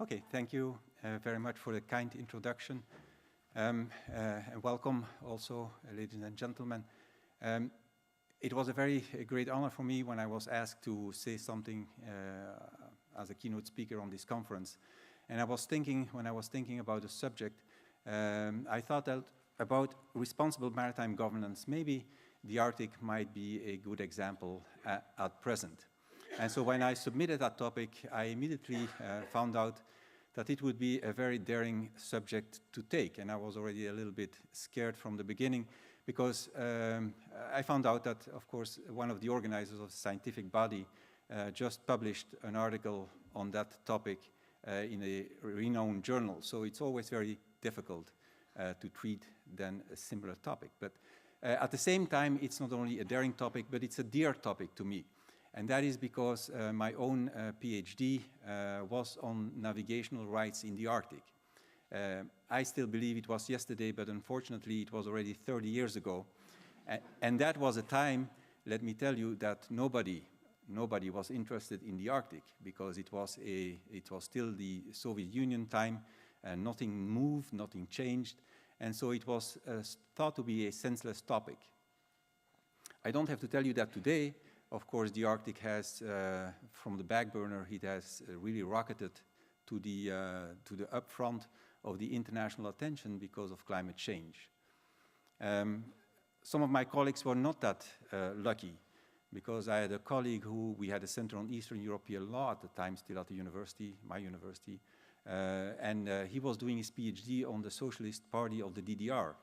Okay, thank you very much for the kind introduction. And welcome also, ladies and gentlemen. It was a very great honor for me when I was asked to say something as a keynote speaker on this conference. And when I was thinking about the subject, I thought that about responsible maritime governance, maybe the Arctic might be a good example at present. And so when I submitted that topic, I immediately found out that it would be a very daring subject to take. And I was already a little bit scared from the beginning because I found out that, of course, one of the organizers of the scientific body just published an article on that topic in a renowned journal. So it's always very difficult to treat then a similar topic. But at the same time, it's not only a daring topic, but it's a dear topic to me. And that is because my own PhD was on navigational rights in the Arctic. I still believe it was yesterday, but unfortunately it was already 30 years ago. And that was a time, let me tell you, that nobody was interested in the Arctic because it was still the Soviet Union time, and nothing moved, nothing changed. And so it was thought to be a senseless topic. I don't have to tell you that today, of course, the Arctic has, from the back burner, it has really rocketed to the upfront of the international attention because of climate change. Some of my colleagues were not that lucky because I had a colleague we had a Center on Eastern European Law at the time, still at the university, my university, and he was doing his PhD on the Socialist Party of the DDR.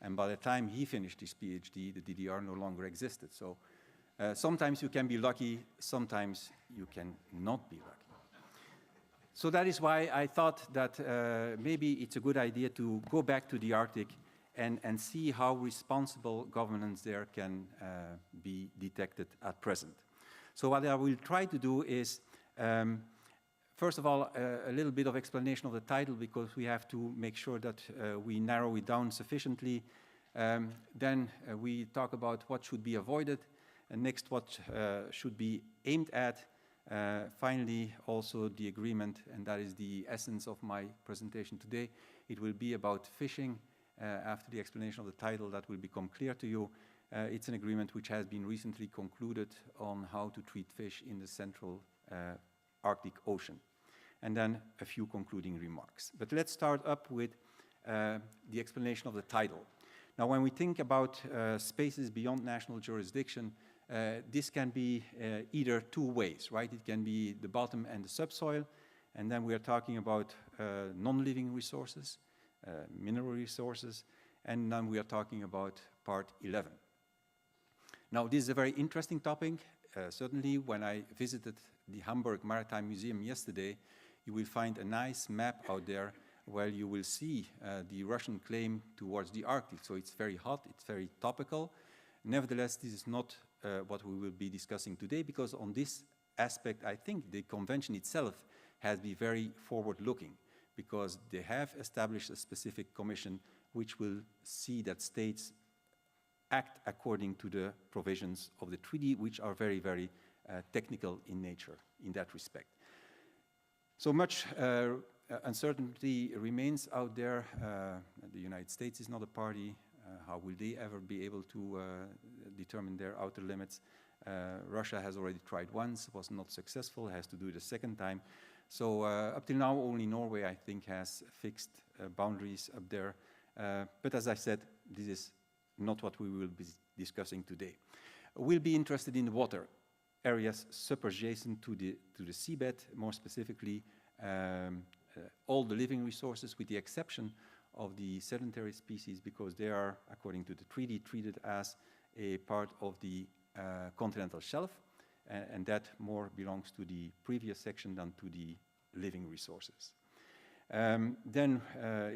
And by the time he finished his PhD, the DDR no longer existed. So sometimes you can be lucky, sometimes you can not be lucky. So that is why I thought that maybe it's a good idea to go back to the Arctic and see how responsible governance there can be detected at present. So what I will try to do is, first of all, a little bit of explanation of the title because we have to make sure that we narrow it down sufficiently. Then we talk about what should be avoided. And next, what should be aimed at. Finally, also the agreement, and that is the essence of my presentation today. It will be about fishing. After the explanation of the title, that will become clear to you. It's an agreement which has been recently concluded on how to treat fish in the central Arctic Ocean. And then a few concluding remarks. But let's start up with the explanation of the title. Now, when we think about spaces beyond national jurisdiction, this can be either two ways, right? It can be the bottom and the subsoil, and then we are talking about non-living resources, mineral resources, and then we are talking about part 11. Now, this is a very interesting topic. Certainly, when I visited the Hamburg Maritime Museum yesterday, you will find a nice map out there where you will see the Russian claim towards the Arctic. So it's very hot, it's very topical. Nevertheless, this is not what we will be discussing today, because on this aspect, I think the convention itself has been very forward-looking, because they have established a specific commission which will see that states act according to the provisions of the treaty, which are very, very technical in nature in that respect. So much uncertainty remains out there. The United States is not a party. How will they ever be able to determine their outer limits? Russia has already tried once, was not successful, has to do it a second time. So up till now, only Norway, I think, has fixed boundaries up there. But as I said, this is not what we will be discussing today. We'll be interested in the water areas subjacent to the seabed, more specifically all the living resources, with the exception of the sedentary species, because they are, according to the treaty, treated as a part of the continental shelf, and that more belongs to the previous section than to the living resources. Then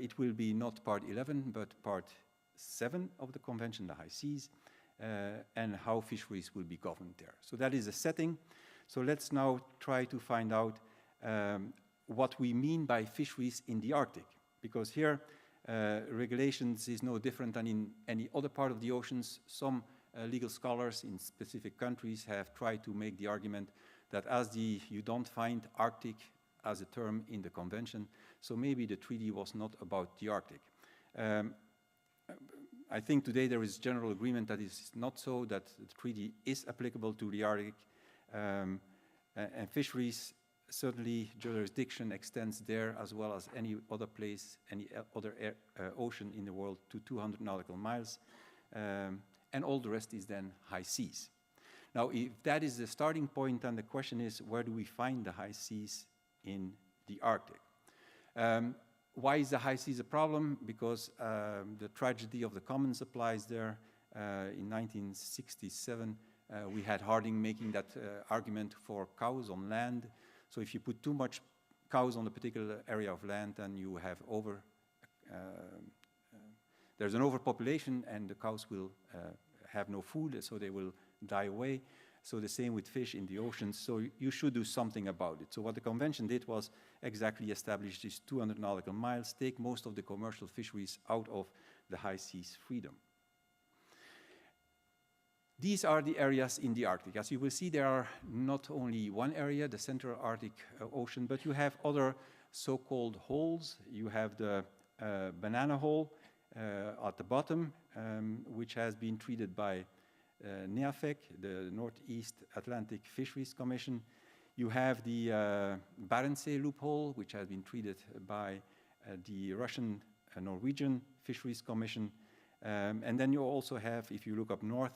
it will be not part 11, but part 7 of the convention, the high seas, and how fisheries will be governed there. So that is a setting. So let's now try to find out what we mean by fisheries in the Arctic, because here regulations is no different than in any other part of the oceans. Some legal scholars in specific countries have tried to make the argument that as you don't find Arctic as a term in the convention, so maybe the treaty was not about the Arctic. I think today there is general agreement that it's not so, that the treaty is applicable to the Arctic, and fisheries, certainly jurisdiction extends there as well as any other place, any other ocean in the world to 200 nautical miles, and all the rest is then high seas. Now, if that is the starting point, then the question is, where do we find the high seas in the Arctic? Why is the high seas a problem? Because the tragedy of the commons applies there. In 1967, we had Harding making that argument for cows on land. So if you put too much cows on a particular area of land, then you have there's an overpopulation, and the cows will have no food, so they will die away. So the same with fish in the oceans. So you should do something about it. So what the convention did was exactly establish these 200 nautical miles, take most of the commercial fisheries out of the high seas freedom. These are the areas in the Arctic. As you will see, there are not only one area, the Central Arctic Ocean, but you have other so-called holes. You have the banana hole at the bottom, which has been treated by NEAFEC, the Northeast Atlantic Fisheries Commission. You have the Barents Sea loophole, which has been treated by the Russian Norwegian Fisheries Commission. And then you also have, if you look up north,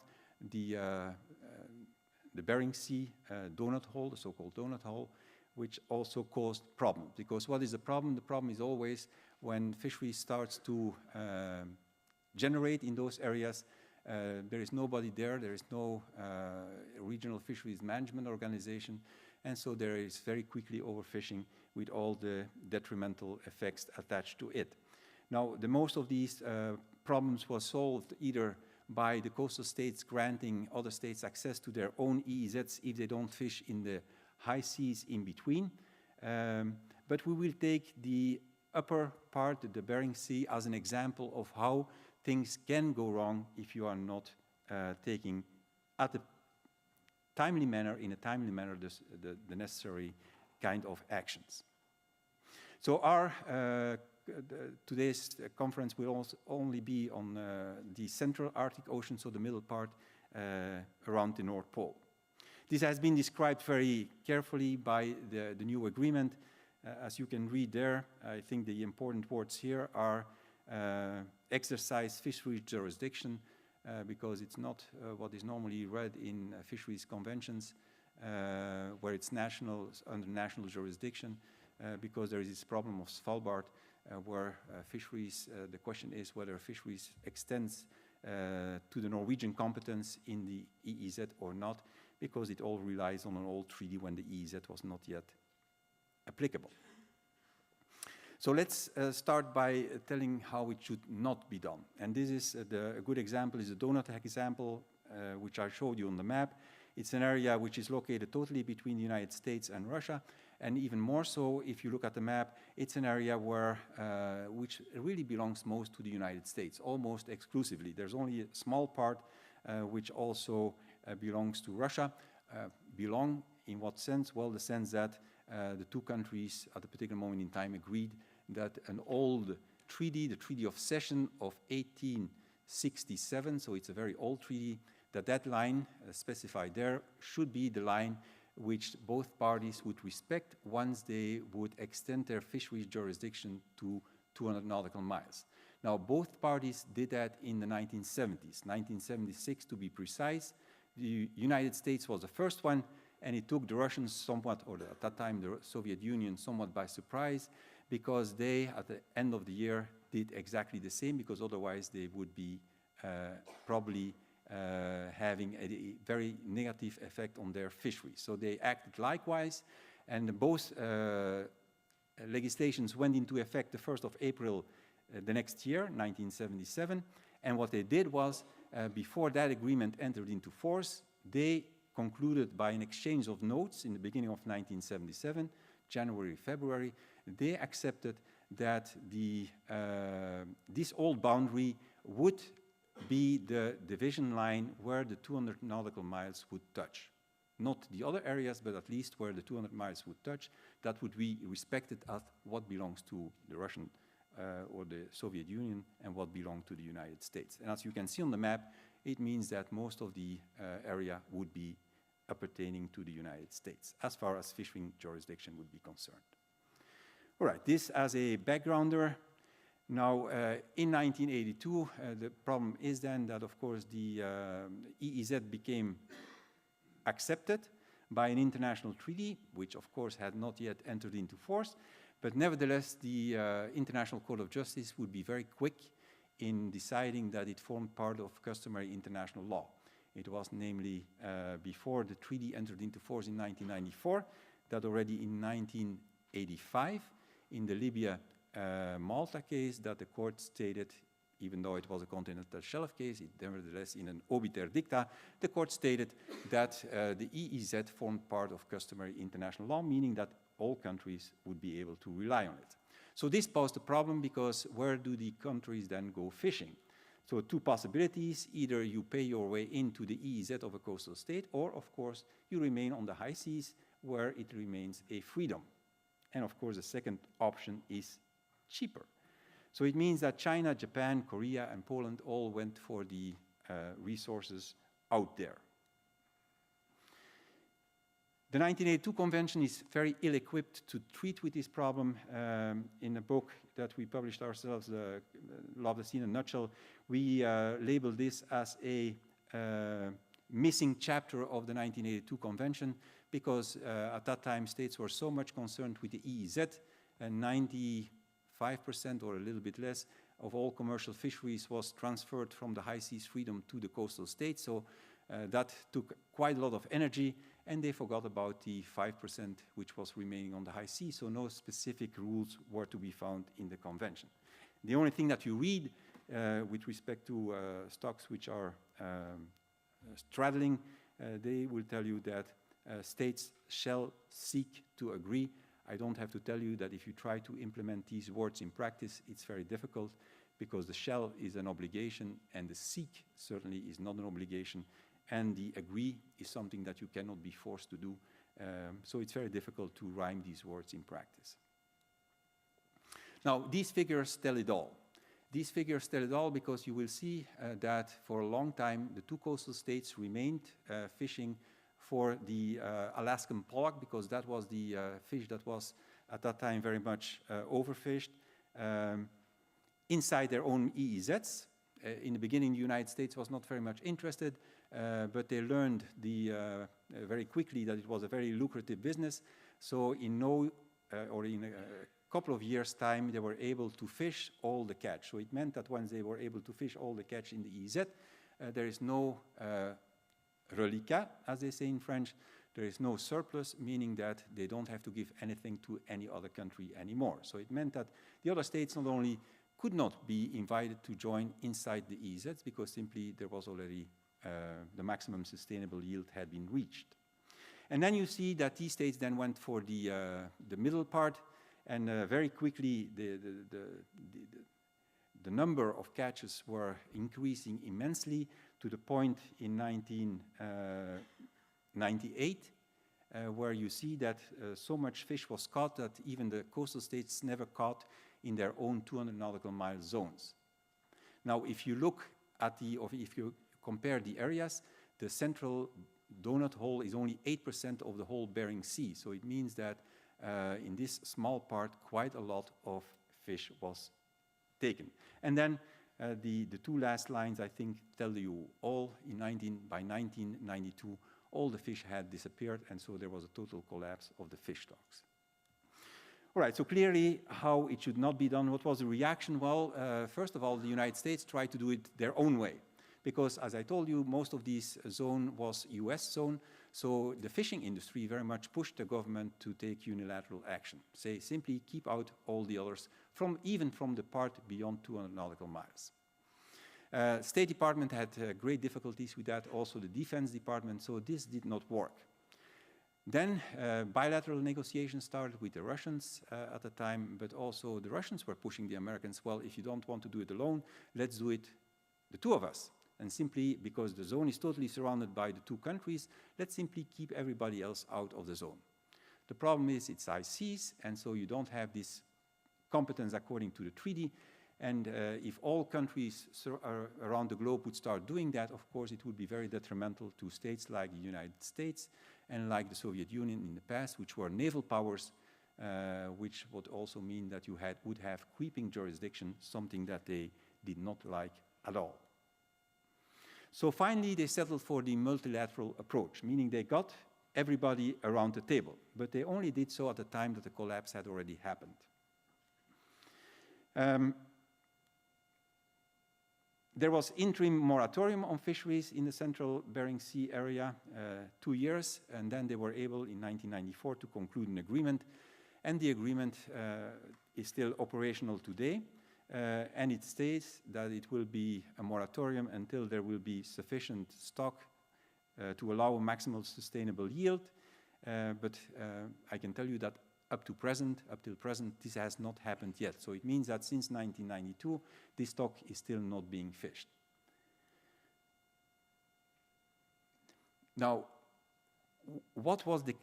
the Bering Sea donut hole, the so-called donut hole, which also caused problems. Because what is the problem? The problem is always when fishery starts to generate in those areas. There is nobody there, there is no regional fisheries management organization, and so there is very quickly overfishing with all the detrimental effects attached to it. Now, the most of these problems was solved either by the coastal states granting other states access to their own EEZs if they don't fish in the high seas in between. But we will take the upper part, the Bering Sea, as an example of how things can go wrong if you are not taking in a timely manner, the necessary kind of actions. So our today's conference will also only be on the Central Arctic Ocean, so the middle part around the North Pole. This has been described very carefully by the new agreement. As you can read there, I think the important words here are exercise fisheries jurisdiction, because it's not what is normally read in fisheries conventions, where it's under national jurisdiction, because there is this problem of Svalbard, where fisheries, the question is whether fisheries extends to the Norwegian competence in the EEZ or not, because it all relies on an old treaty when the EEZ was not yet applicable. So let's start by telling how it should not be done. And this is a good example is the donut example, which I showed you on the map. It's an area which is located totally between the United States and Russia. And even more so, if you look at the map, it's an area where, which really belongs most to the United States, almost exclusively. There's only a small part which also belongs to Russia. Belong in what sense? Well, the sense that the two countries at a particular moment in time agreed that an old treaty, the Treaty of Cession of 1867, so it's a very old treaty, that line specified there should be the line which both parties would respect once they would extend their fisheries jurisdiction to 200 nautical miles. Now, both parties did that in the 1970s, 1976 to be precise. The United States was the first one, and it took the Russians somewhat, or at that time the Soviet Union, somewhat by surprise, because they, at the end of the year, did exactly the same, because otherwise they would be probably having a very negative effect on their fisheries. So they acted likewise, and both legislations went into effect the 1st of April the next year, 1977, and what they did was, before that agreement entered into force, they concluded by an exchange of notes in the beginning of 1977, January, February, they accepted that this old boundary would be the division line where the 200 nautical miles would touch. not the other areas, but at least where the 200 miles would touch, that would be respected as what belongs to the Russian or the Soviet Union and what belonged to the United States. And as you can see on the map, it means that most of the area would be appertaining to the United States, as far as fishing jurisdiction would be concerned. All right, this as a backgrounder. Now, in 1982, the problem is then that, of course, the EEZ became accepted by an international treaty, which, of course, had not yet entered into force. But nevertheless, the International Court of Justice would be very quick in deciding that it formed part of customary international law. It was namely before the treaty entered into force in 1994, that already in 1985, in the Libya-Malta case, that the court stated, even though it was a continental shelf case, it nevertheless, in an obiter dicta, the court stated that the EEZ formed part of customary international law, meaning that all countries would be able to rely on it. So this posed a problem because where do the countries then go fishing? So two possibilities: either you pay your way into the EEZ of a coastal state, or of course you remain on the high seas where it remains a freedom. And of course the second option is cheaper. So it means that China, Japan, Korea, and Poland all went for the resources out there. The 1982 Convention is very ill-equipped to treat with this problem. In a book that we published ourselves, Law of the Sea in a Nutshell, we labeled this as a missing chapter of the 1982 Convention, because at that time states were so much concerned with the EEZ, and 95% or a little bit less of all commercial fisheries was transferred from the high seas freedom to the coastal states. So that took quite a lot of energy, and they forgot about the 5% which was remaining on the high sea, so no specific rules were to be found in the convention. The only thing that you read with respect to stocks which are straddling, they will tell you that states shall seek to agree. I don't have to tell you that if you try to implement these words in practice, it's very difficult, because the shall is an obligation and the seek certainly is not an obligation, and the agree is something that you cannot be forced to do. So it's very difficult to rhyme these words in practice. Now, these figures tell it all. These figures tell it all because you will see that for a long time the two coastal states remained fishing for the Alaskan pollock, because that was the fish that was at that time very much overfished inside their own EEZs. In the beginning, the United States was not very much interested, but they learned very quickly that it was a very lucrative business. So in a couple of years' time, they were able to fish all the catch. So it meant that once they were able to fish all the catch in the EEZ, there is no reliquat, as they say in French. There is no surplus, meaning that they don't have to give anything to any other country anymore. So it meant that the other states not only could not be invited to join inside the EEZs, because simply there was already the maximum sustainable yield had been reached. And then you see that these states then went for the middle part, and very quickly the number of catches were increasing immensely, to the point in 1998 where you see that so much fish was caught that even the coastal states never caught in their own 200 nautical mile zones. Now, if you look at if you compare the areas, the central donut hole is only 8% of the whole Bering Sea. So it means that in this small part, quite a lot of fish was taken. And then the two last lines, I think, tell you all. By 1992, all the fish had disappeared, and so there was a total collapse of the fish stocks. All right, so clearly how it should not be done. What was the reaction? Well, first of all, the United States tried to do it their own way, because, as I told you, most of this zone was US zone, so the fishing industry very much pushed the government to take unilateral action. Say, simply keep out all the others, even from the part beyond 200 nautical miles. State Department had great difficulties with that, also the Defense Department, so this did not work. Then bilateral negotiations started with the Russians at the time, but also the Russians were pushing the Americans, well, if you don't want to do it alone, let's do it, the two of us. And simply because the zone is totally surrounded by the two countries, let's simply keep everybody else out of the zone. The problem is it's high seas, and so you don't have this competence according to the treaty. And if all countries around the globe would start doing that, of course, it would be very detrimental to states like the United States and like the Soviet Union in the past, which were naval powers, which would also mean that you would have creeping jurisdiction, something that they did not like at all. So finally, they settled for the multilateral approach, meaning they got everybody around the table, but they only did so at the time that the collapse had already happened. There was interim moratorium on fisheries in the central Bering Sea area, 2 years, and then they were able in 1994 to conclude an agreement, and the agreement is still operational today, and it states that it will be a moratorium until there will be sufficient stock to allow a maximal sustainable yield, but I can tell you that up till present, this has not happened yet. So it means that since 1992, this stock is still not being fished. Now, what was the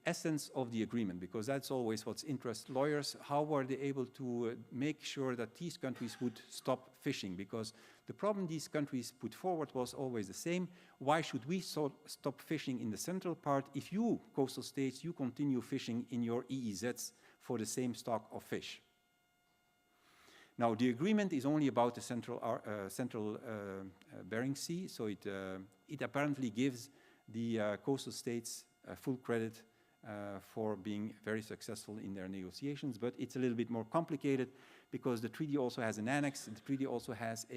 essence of the agreement? Because that's always what interests lawyers. How were they able to make sure that these countries would stop fishing? Because the problem these countries put forward was always the same. Why should we stop fishing in the central part if you, coastal states, you continue fishing in your EEZs for the same stock of fish? Now, the agreement is only about the central Bering Sea, so it apparently gives the coastal states full credit for being very successful in their negotiations, but it's a little bit more complicated because the treaty also has an annex. The treaty also has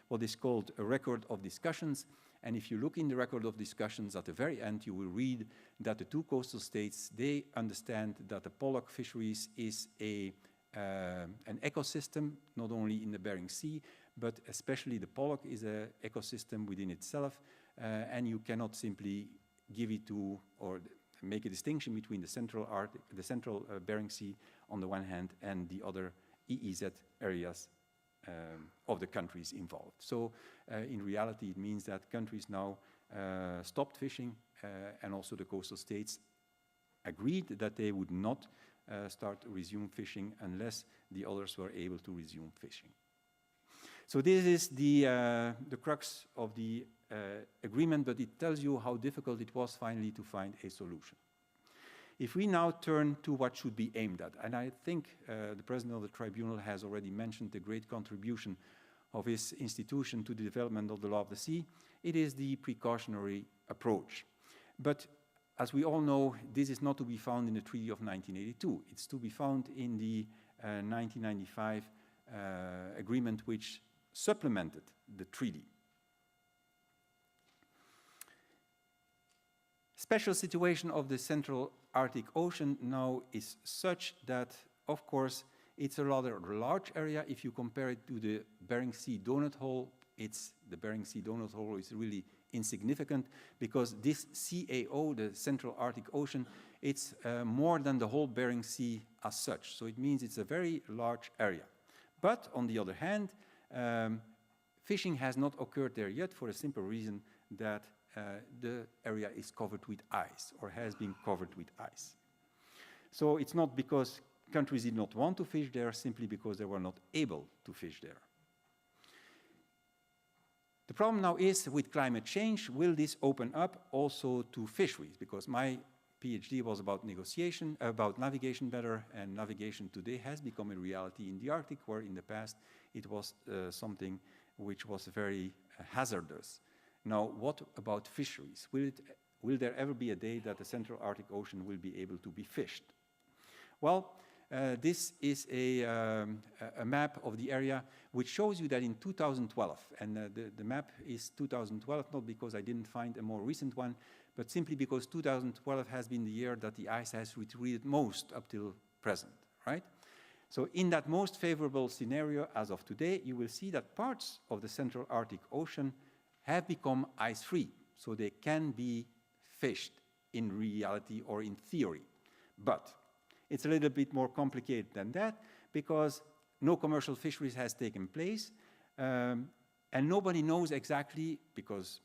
what is called a record of discussions, and if you look in the record of discussions at the very end, you will read that the two coastal states, they understand that the pollock fisheries is an ecosystem, not only in the Bering Sea, but especially the pollock is an ecosystem within itself, and you cannot simply give it to or make a distinction between the central Bering Sea on the one hand and the other EEZ areas of the countries involved. So in reality, it means that countries now stopped fishing, and also the coastal states agreed that they would not resume fishing unless the others were able to resume fishing. So this is the crux of the agreement, but it tells you how difficult it was finally to find a solution. If we now turn to what should be aimed at, and I think the President of the Tribunal has already mentioned the great contribution of his institution to the development of the law of the sea, it is the precautionary approach. But as we all know, this is not to be found in the Treaty of 1982. It's to be found in the 1995 agreement which supplemented the treaty. Special situation of the Central Arctic Ocean now is such that, of course, it's a rather large area. If you compare it to the Bering Sea donut hole, the Bering Sea donut hole is really insignificant because this CAO, the Central Arctic Ocean, it's more than the whole Bering Sea as such. So it means it's a very large area. But on the other hand, fishing has not occurred there yet for a simple reason that the area is covered with ice or has been covered with ice. So it's not because countries did not want to fish there, simply because they were not able to fish there. The problem now is with climate change, will this open up also to fisheries? Because my PhD was about navigation better, and navigation today has become a reality in the Arctic, where in the past it was something which was very hazardous. Now, what about fisheries? Will there ever be a day that the Central Arctic Ocean will be able to be fished? Well, this is a map of the area which shows you that in 2012, and the map is 2012, not because I didn't find a more recent one, but simply because 2012 has been the year that the ice has retreated most up till present, right? So in that most favorable scenario as of today, you will see that parts of the Central Arctic Ocean have become ice-free, so they can be fished in reality or in theory. But it's a little bit more complicated than that, because no commercial fisheries has taken place, and And nobody knows exactly, because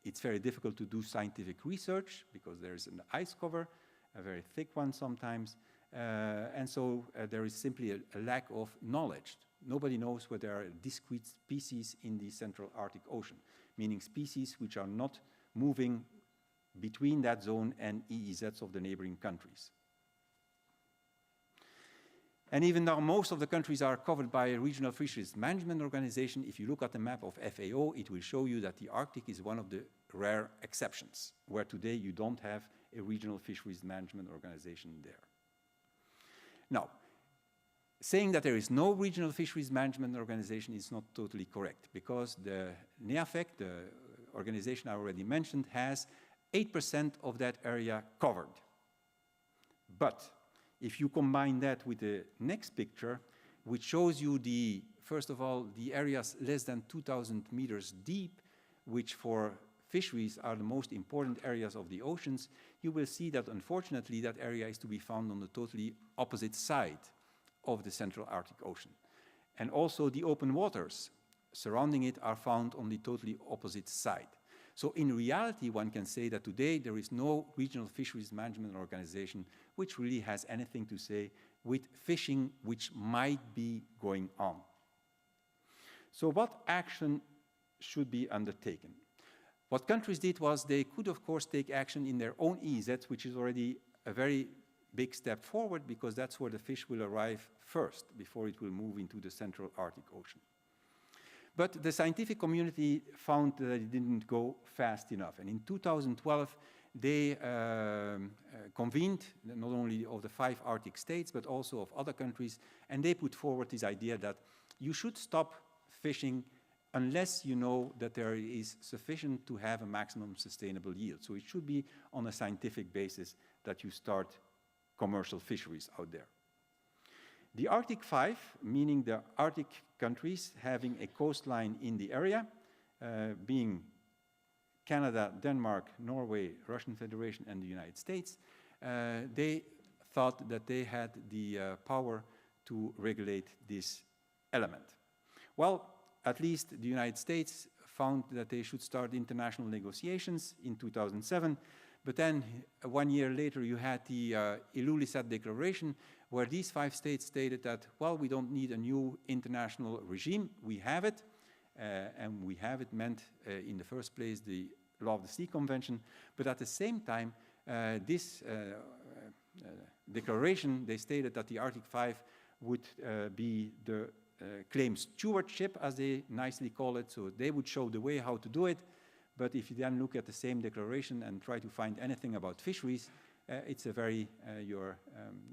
it's very difficult to do scientific research, because there's an ice cover, a very thick one sometimes, and so there is simply a lack of knowledge. Nobody knows whether there are discrete species in the Central Arctic Ocean, meaning species which are not moving between that zone and EEZs of the neighboring countries. And even though most of the countries are covered by a regional fisheries management organization, if you look at the map of FAO, it will show you that the Arctic is one of the rare exceptions, where today you don't have a regional fisheries management organization there. Now, saying that there is no regional fisheries management organization is not totally correct, because the NEAFEC, the organization I already mentioned, has 8% of that area covered. But if you combine that with the next picture, which shows you the, first of all, the areas less than 2,000 meters deep, which for fisheries are the most important areas of the oceans, you will see that unfortunately that area is to be found on the totally opposite side of the Central Arctic Ocean. And also the open waters surrounding it are found on the totally opposite side. So in reality, one can say that today there is no regional fisheries management organization which really has anything to say with fishing which might be going on. So what action should be undertaken? What countries did was they could, of course, take action in their own EEZs, which is already a very big step forward, because that's where the fish will arrive first before it will move into the Central Arctic Ocean. But the scientific community found that it didn't go fast enough. And in 2012, they convened, not only of the 5 Arctic states, but also of other countries, and they put forward this idea that you should stop fishing unless you know that there is sufficient to have a maximum sustainable yield. So it should be on a scientific basis that you start commercial fisheries out there. The Arctic 5, meaning the Arctic countries having a coastline in the area, being Canada, Denmark, Norway, Russian Federation, and the United States, they thought that they had the power to regulate this element. Well, at least the United States found that they should start international negotiations in 2007, but then 1 year later you had the Ilulissat Declaration, where these 5 states stated that, well, we don't need a new international regime, we have it, and we have it meant in the first place the Law of the Sea Convention, but at the same time, this declaration, they stated that the Arctic 5 would be the claim stewardship, as they nicely call it, so they would show the way how to do it. But if you then look at the same declaration and try to find anything about fisheries, it's a very,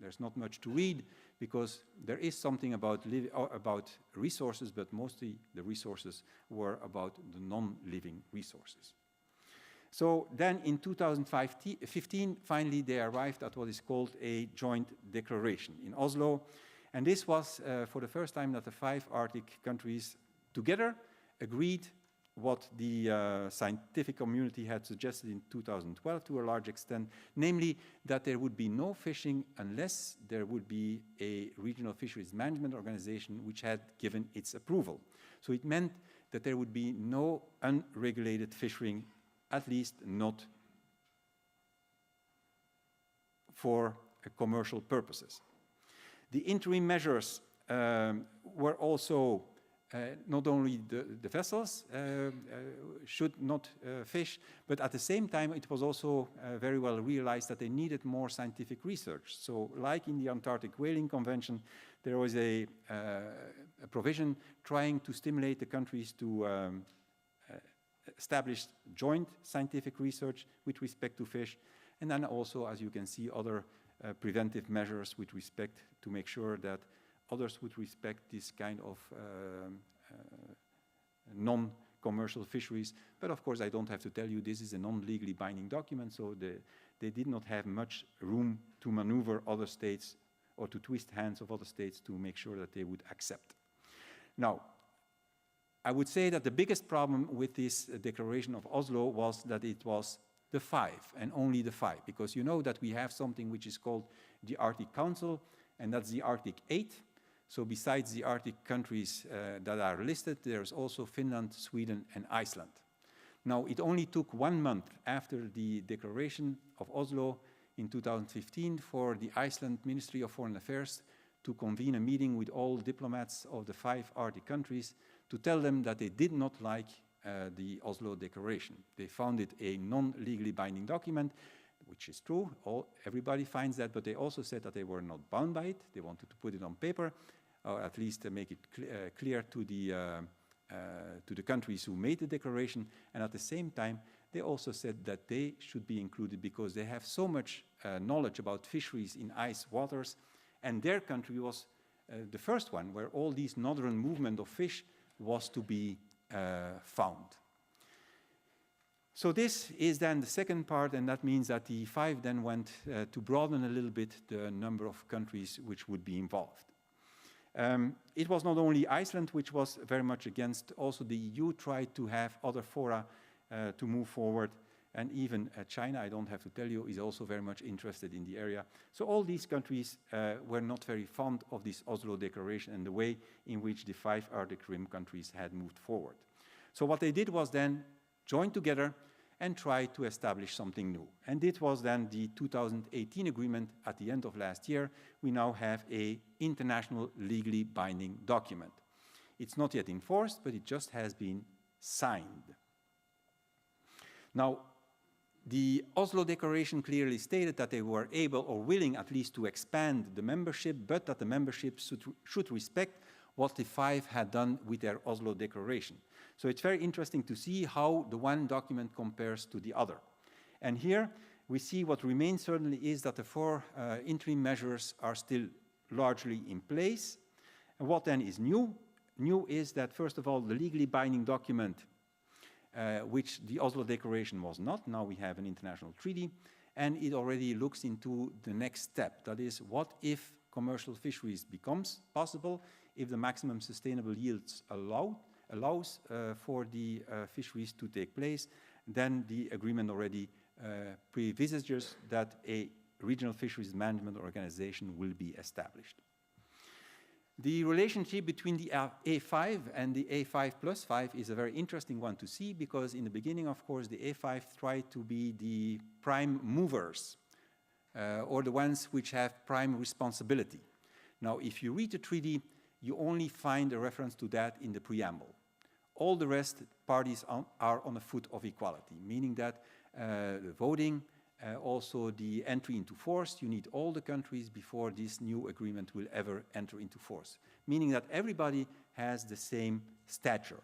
there's not much to read, because there is something about resources, but mostly the resources were about the non-living resources. So then in 2015, finally they arrived at what is called a joint declaration in Oslo. And this was for the first time that the 5 Arctic countries together agreed what the scientific community had suggested in 2012 to a large extent, namely that there would be no fishing unless there would be a regional fisheries management organization which had given its approval. So it meant that there would be no unregulated fishing, at least not for commercial purposes. The interim measures were also not only the vessels should not fish, but at the same time it was also very well realized that they needed more scientific research. So like in the Antarctic Whaling Convention, there was a provision trying to stimulate the countries to establish joint scientific research with respect to fish, and then also, as you can see, other preventive measures with respect to make sure that others would respect this kind of non-commercial fisheries. But of course, I don't have to tell you, this is a non-legally binding document, so they did not have much room to maneuver other states or to twist hands of other states to make sure that they would accept. Now, I would say that the biggest problem with this declaration of Oslo was that it was the 5, and only the 5, because you know that we have something which is called the Arctic Council, and that's the Arctic 8. So besides the Arctic countries that are listed, there's also Finland, Sweden, and Iceland. Now, it only took 1 month after the Declaration of Oslo in 2015 for the Iceland Ministry of Foreign Affairs to convene a meeting with all diplomats of the 5 Arctic countries to tell them that they did not like the Oslo Declaration. They found it a non-legally binding document, which is true. Everybody finds that, but they also said that they were not bound by it. They wanted to put it on paper, or at least make it clear to the countries who made the declaration. And at the same time, they also said that they should be included because they have so much knowledge about fisheries in ice waters. And their country was the first one where all these northern movement of fish was to be found. So this is then the second part, and that means that the 5 then went to broaden a little bit the number of countries which would be involved. It was not only Iceland which was very much against, also the EU tried to have other fora to move forward, and even China, I don't have to tell you, is also very much interested in the area. So all these countries were not very fond of this Oslo Declaration and the way in which the 5 Arctic Rim countries had moved forward. So what they did was then join together and try to establish something new. And this was then the 2018 agreement at the end of last year. We now have an international legally binding document. It's not yet enforced, but it just has been signed. Now, the Oslo Declaration clearly stated that they were able or willing at least to expand the membership, but that the membership should respect what the 5 had done with their Oslo Declaration. So it's very interesting to see how the one document compares to the other. And here we see what remains certainly is that the 4 interim measures are still largely in place. And what then is new? New is that, first of all, the legally binding document, which the Oslo Declaration was not. Now we have an international treaty, and it already looks into the next step. That is, what if commercial fisheries becomes possible, if the maximum sustainable yields allows for the fisheries to take place, then the agreement already previsages that a regional fisheries management organization will be established. The relationship between the A5 and the A5 plus 5 is a very interesting one to see, because in the beginning, of course, the A5 tried to be the prime movers, or the ones which have prime responsibility. Now, if you read the treaty, you only find a reference to that in the preamble. All the rest parties are on a foot of equality, meaning that the voting, also the entry into force, you need all the countries before this new agreement will ever enter into force, meaning that everybody has the same stature.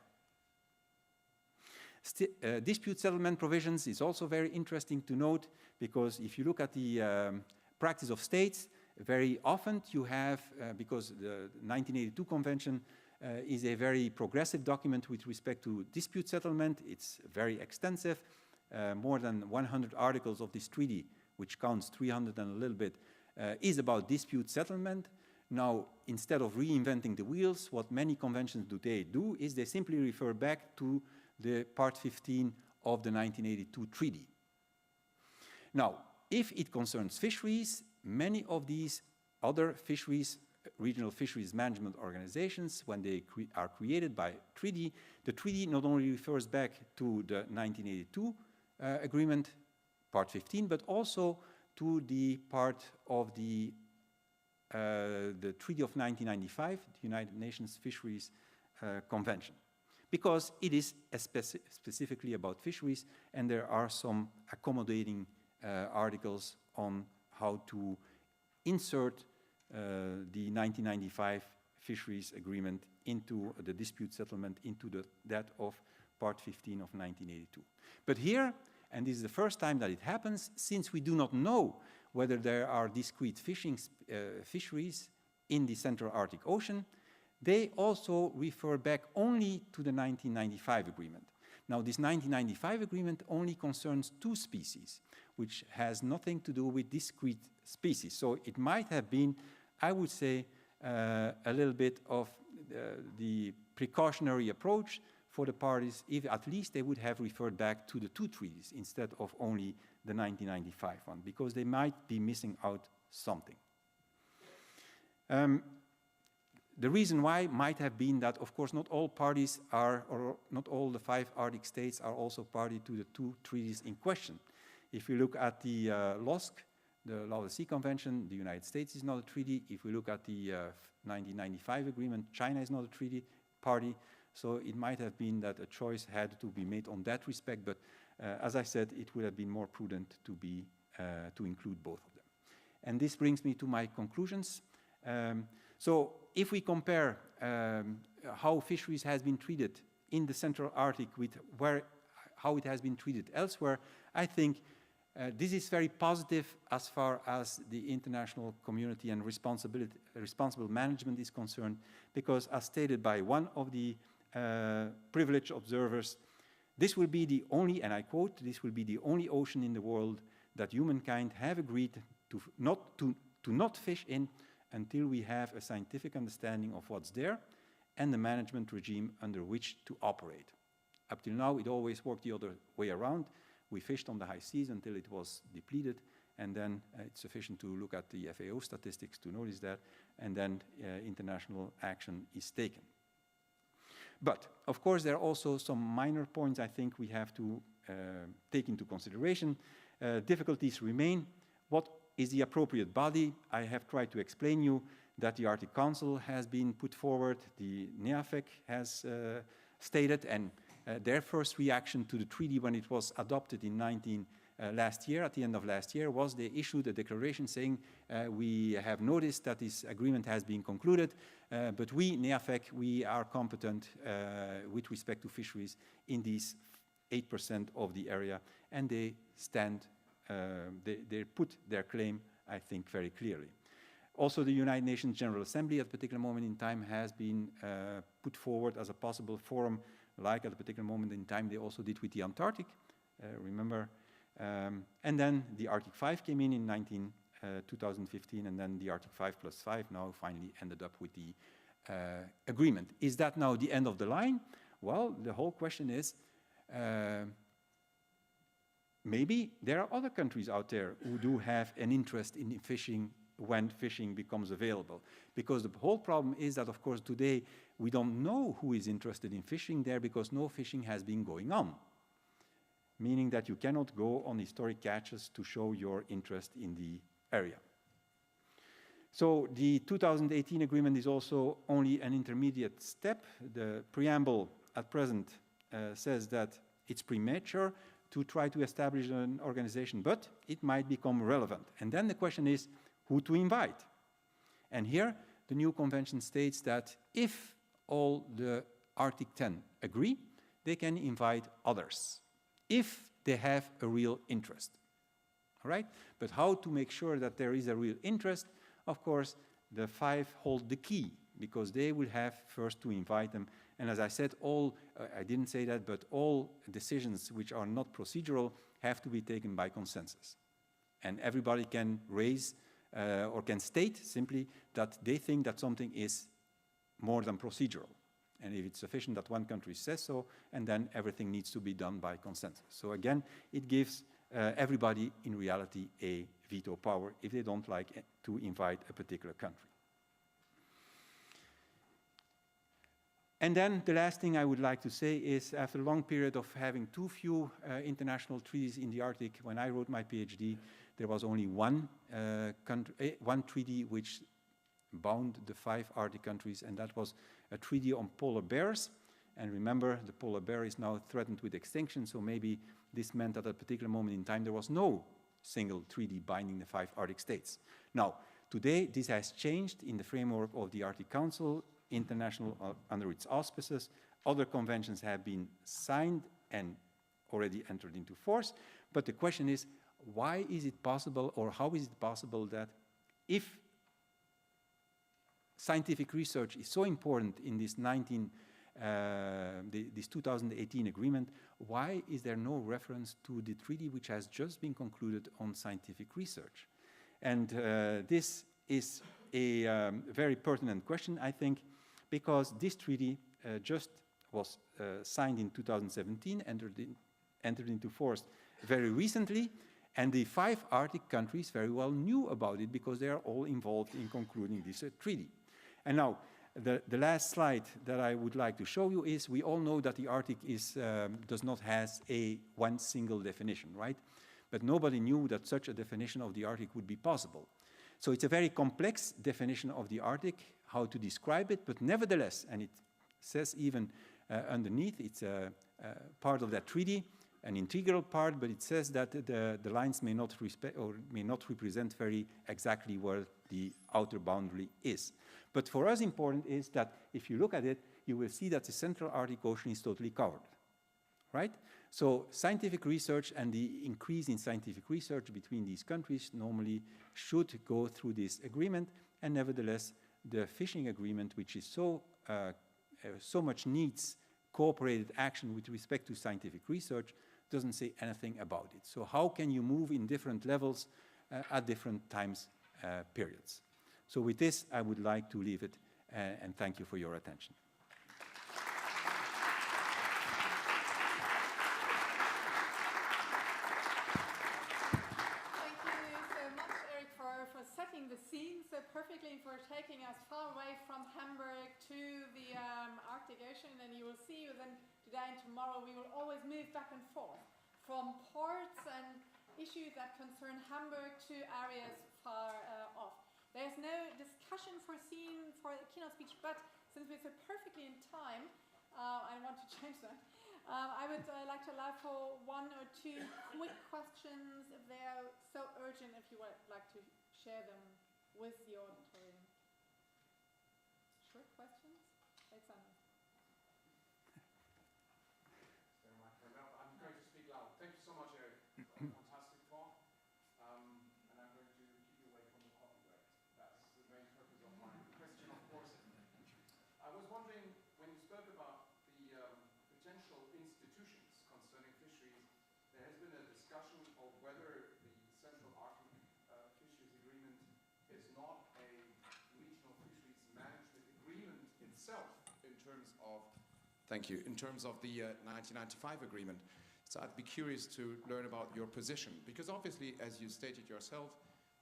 Dispute settlement provisions is also very interesting to note, because if you look at the practice of states, very often you have, because the 1982 Convention is a very progressive document with respect to dispute settlement. It's very extensive. More than 100 articles of this treaty, which counts 300 and a little bit, is about dispute settlement. Now, instead of reinventing the wheels, what many conventions do is they simply refer back to the Part 15 of the 1982 treaty. Now, if it concerns fisheries, many of these other fisheries, regional fisheries management organizations, when they are created by treaty, the treaty not only refers back to the 1982 agreement, Part 15, but also to the part of the Treaty of 1995, the United Nations Fisheries Convention, because it is specifically about fisheries, and there are some accommodating articles on how to insert the 1995 fisheries agreement into the dispute settlement, into that of Part 15 of 1982. But here, and this is the first time that it happens, since we do not know whether there are discrete fisheries in the Central Arctic Ocean, they also refer back only to the 1995 agreement. Now, this 1995 agreement only concerns 2 species, which has nothing to do with discrete species. So it might have been, I would say, a little bit of the precautionary approach for the parties, if at least they would have referred back to the 2 treaties instead of only the 1995 one, because they might be missing out something. the reason why might have been that, of course, not all parties are, or not all the 5 Arctic states are also party to the 2 treaties in question. If you look at the LOSC, the Law of the Sea Convention, the United States is not a treaty. If we look at the 1995 agreement, China is not a treaty party. So it might have been that a choice had to be made on that respect, but as I said, it would have been more prudent to include both of them. And this brings me to my conclusions. So if we compare how fisheries has been treated in the Central Arctic with how it has been treated elsewhere, I think this is very positive as far as the international community and responsible management is concerned, because as stated by one of the privileged observers, this will be the only, and I quote, this will be the only ocean in the world that humankind have agreed to not fish in until we have a scientific understanding of what's there and the management regime under which to operate. Up till now, it always worked the other way around. We fished on the high seas until it was depleted, and then it's sufficient to look at the FAO statistics to notice that, and then international action is taken. But, of course, there are also some minor points I think we have to take into consideration. Difficulties remain. What is the appropriate body? I have tried to explain you that the Arctic Council has been put forward, the NEAFEC has stated, and their first reaction to the treaty when it was adopted in last year, at the end of last year, was they issued a declaration saying, we have noticed that this agreement has been concluded, but we, NEAFEC, we are competent with respect to fisheries in these 8% of the area, and they stand, they put their claim, I think, very clearly. Also, the United Nations General Assembly at a particular moment in time has been put forward as a possible forum, like at a particular moment in time they also did with the Antarctic, remember. And then the Arctic 5 came in 2015, and then the Arctic 5+5 now finally ended up with the agreement. Is that now the end of the line? Well, the whole question is, maybe there are other countries out there who do have an interest in fishing when fishing becomes available. Because the whole problem is that, of course, today we don't know who is interested in fishing there because no fishing has been going on. Meaning that you cannot go on historic catches to show your interest in the area. So the 2018 agreement is also only an intermediate step. The preamble at present says that it's premature to try to establish an organization, but it might become relevant. And then the question is who to invite. And here the new convention states that if all the Arctic 10 agree, they can invite others, if they have a real interest. All right? But how to make sure that there is a real interest? Of course, the 5 hold the key, because they will have first to invite them. And as I said, I didn't say that, but all decisions which are not procedural have to be taken by consensus. And everybody can raise or can state simply that they think that something is more than procedural. And if it's sufficient that one country says so, and then everything needs to be done by consensus. So again, it gives everybody in reality a veto power if they don't like to invite a particular country. And then the last thing I would like to say is, after a long period of having too few international treaties in the Arctic, when I wrote my PhD, there was only one treaty which bound the 5 Arctic countries, and that was a treaty on polar bears. And remember, the polar bear is now threatened with extinction, so maybe this meant that at a particular moment in time there was no single treaty binding the 5 Arctic states. Now, today this has changed in the framework of the Arctic Council, international under its auspices. Other conventions have been signed and already entered into force, but the question is, why is it possible, or how is it possible that if scientific research is so important in this 2018 agreement, why is there no reference to the treaty which has just been concluded on scientific research? And this is a very pertinent question, I think, because this treaty just was signed in 2017, entered into force very recently, and the 5 Arctic countries very well knew about it because they are all involved in concluding this treaty. And now, the last slide that I would like to show you is, we all know that the Arctic does not have one single definition, right? But nobody knew that such a definition of the Arctic would be possible. So it's a very complex definition of the Arctic, how to describe it, but nevertheless, and it says even underneath, it's a part of that treaty, an integral part, but it says that the lines may not represent very exactly where the outer boundary is. But for us important is that if you look at it, you will see that the Central Arctic Ocean is totally covered, right? So scientific research and the increase in scientific research between these countries normally should go through this agreement, and nevertheless, the fishing agreement, which is so much needs cooperated action with respect to scientific research, doesn't say anything about it. So how can you move in different levels at different times periods? So with this, I would like to leave it, and thank you for your attention. The scene so perfectly for taking us far away from Hamburg to the Arctic Ocean, and you will see then today and tomorrow we will always move back and forth from ports and issues that concern Hamburg to areas far off. There's no discussion foreseen for the keynote speech, but since we're so perfectly in time, I want to change that. I would like to allow for one or two quick questions if they're so urgent, if you would like to share them with the auditorium. Short questions? Alexander. I'm going to speak loud. Thank you so much, Erik. Fantastic talk. And I'm going to keep you away from the copyright. That's the main purpose of my question, of course. I was wondering, when you spoke about the potential institutions concerning fisheries, there has been a discussion of whether the Central Arctic Fisheries Agreement is not a regional fisheries management agreement itself in terms of, in terms of the 1995 agreement. So I'd be curious to learn about your position, because obviously, as you stated yourself,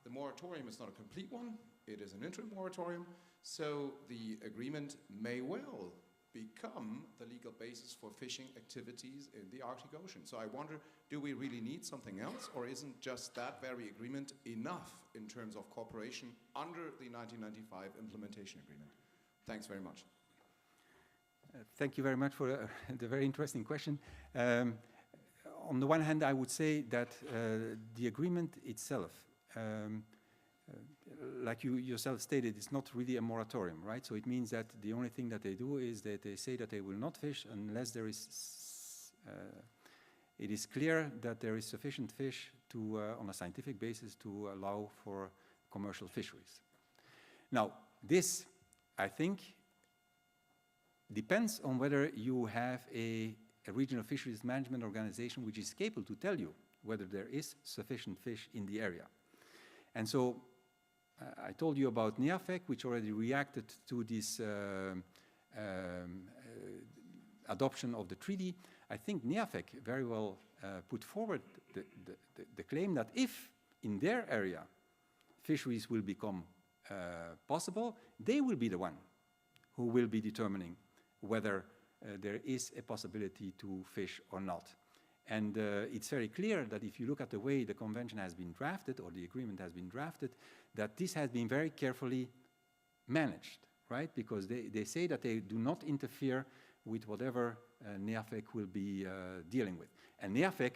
the moratorium is not a complete one, it is an interim moratorium, so the agreement may well become the legal basis for fishing activities in the Arctic Ocean. So I wonder, do we really need something else, or isn't just that very agreement enough in terms of cooperation under the 1995 implementation agreement? Thanks very much. Thank you very much for the very interesting question. On the one hand, I would say that the agreement itself, like you yourself stated, it's not really a moratorium, right? So it means that the only thing that they do is that they say that they will not fish unless there is, it is clear that there is sufficient fish to, on a scientific basis, to allow for commercial fisheries. Now, this, I think, depends on whether you have a regional fisheries management organization which is capable to tell you whether there is sufficient fish in the area. And so I told you about NEAFEC, which already reacted to this adoption of the treaty. I think NEAFEC very well put forward the claim that if in their area fisheries will become possible, they will be the one who will be determining whether there is a possibility to fish or not. And it's very clear that if you look at the way the convention has been drafted, or the agreement has been drafted, that this has been very carefully managed, right? Because they say that they do not interfere with whatever NEAFEC will be dealing with. And NEAFEC,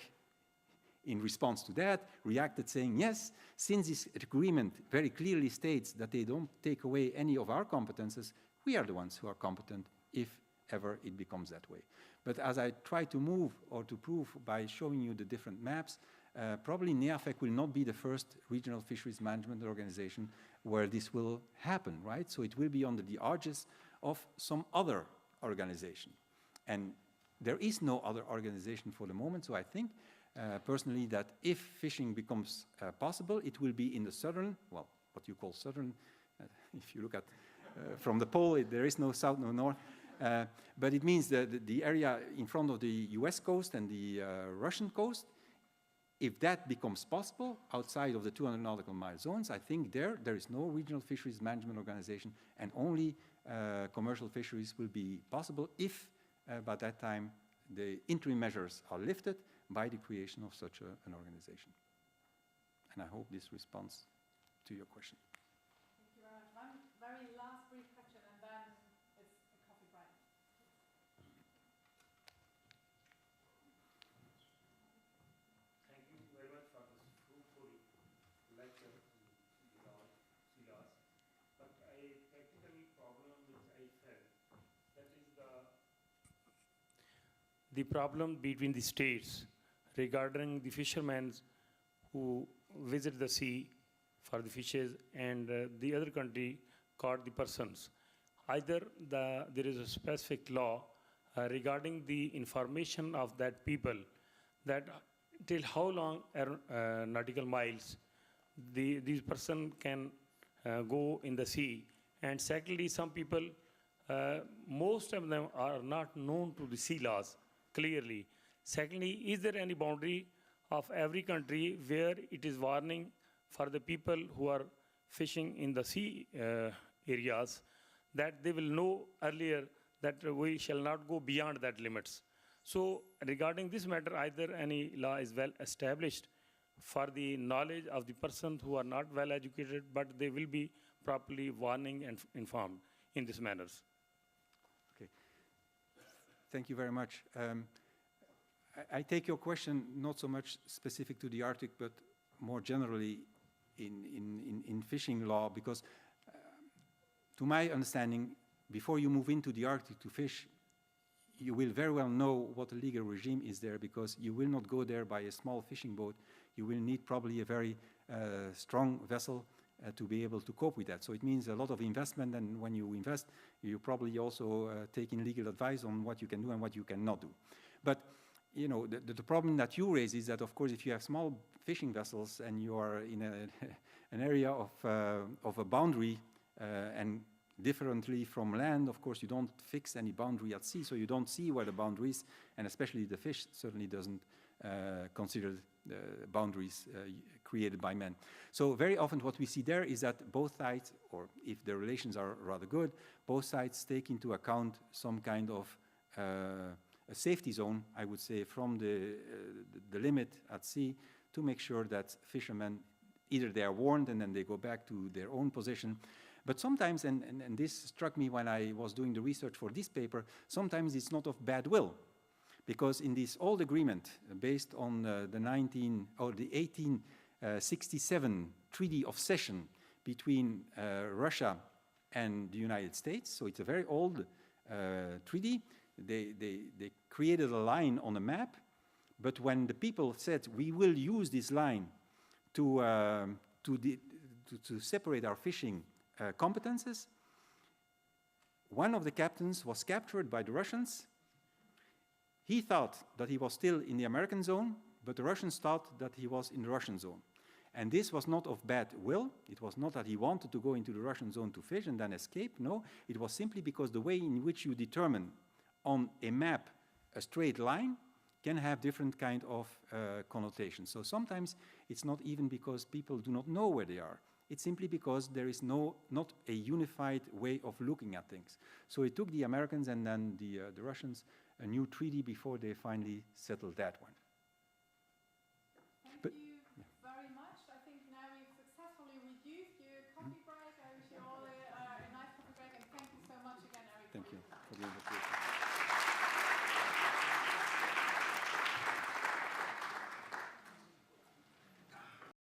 in response to that, reacted saying, yes, since this agreement very clearly states that they don't take away any of our competences, we are the ones who are competent if ever it becomes that way. But as I try to move or to prove by showing you the different maps, probably NEAFEC will not be the first regional fisheries management organization where this will happen, right? So it will be under the aegis of some other organization. And there is no other organization for the moment, so I think personally that if fishing becomes possible, it will be in the southern, well, what you call southern, if you look at from the pole, there is no south, no north. But it means that the area in front of the US coast and the Russian coast, if that becomes possible outside of the 200 nautical mile zones, I think there is no regional fisheries management organization, and only commercial fisheries will be possible if by that time the interim measures are lifted by the creation of such an organization. And I hope this responds to your question. Thank you very much. One very last brief question, and then it's a coffee break. Thank you very much for this fruitful lecture, Silas. But a practical problem which I felt, that is the problem between the states regarding the fishermen who visit the sea for the fishes, and the other country caught the persons. Either there is a specific law regarding the information of that people, that till how long nautical miles these person can go in the sea. And secondly, some people, most of them are not known to the sea laws clearly. Secondly, is there any boundary of every country where it is warning for the people who are fishing in the sea areas, that they will know earlier that we shall not go beyond that limits? So regarding this matter, either any law is well established for the knowledge of the persons who are not well educated, but they will be properly warning and informed in these manners. Okay. Thank you very much. I take your question not so much specific to the Arctic, but more generally in fishing law, because to my understanding, before you move into the Arctic to fish, you will very well know what the legal regime is there, because you will not go there by a small fishing boat. You will need probably a very strong vessel to be able to cope with that. So it means a lot of investment, and when you invest, you probably also take in legal advice on what you can do and what you cannot do. But you know, the problem that you raise is that, of course, if you have small fishing vessels and you are in an area of a boundary, and differently from land, of course, you don't fix any boundary at sea, so you don't see where the boundary is, and especially the fish certainly doesn't consider the boundaries created by men. So very often what we see there is that both sides, or if the relations are rather good, both sides take into account some kind of a safety zone, I would say, from the limit at sea, to make sure that fishermen, either they are warned and then they go back to their own position. But sometimes, and this struck me when I was doing the research for this paper, sometimes it's not of bad will. Because in this old agreement, based on the 1867 Treaty of Cession between Russia and the United States, so it's a very old treaty. They created a line on a map, but when the people said, we will use this line to separate our fishing competences, one of the captains was captured by the Russians. He thought that he was still in the American zone, but the Russians thought that he was in the Russian zone. And this was not of bad will. It was not that he wanted to go into the Russian zone to fish and then escape. No, it was simply because the way in which you determine on a map a straight line can have different kind of connotations. So sometimes it's not even because people do not know where they are. It's simply because there is not a unified way of looking at things. So it took the Americans and then the Russians a new treaty before they finally settled that one.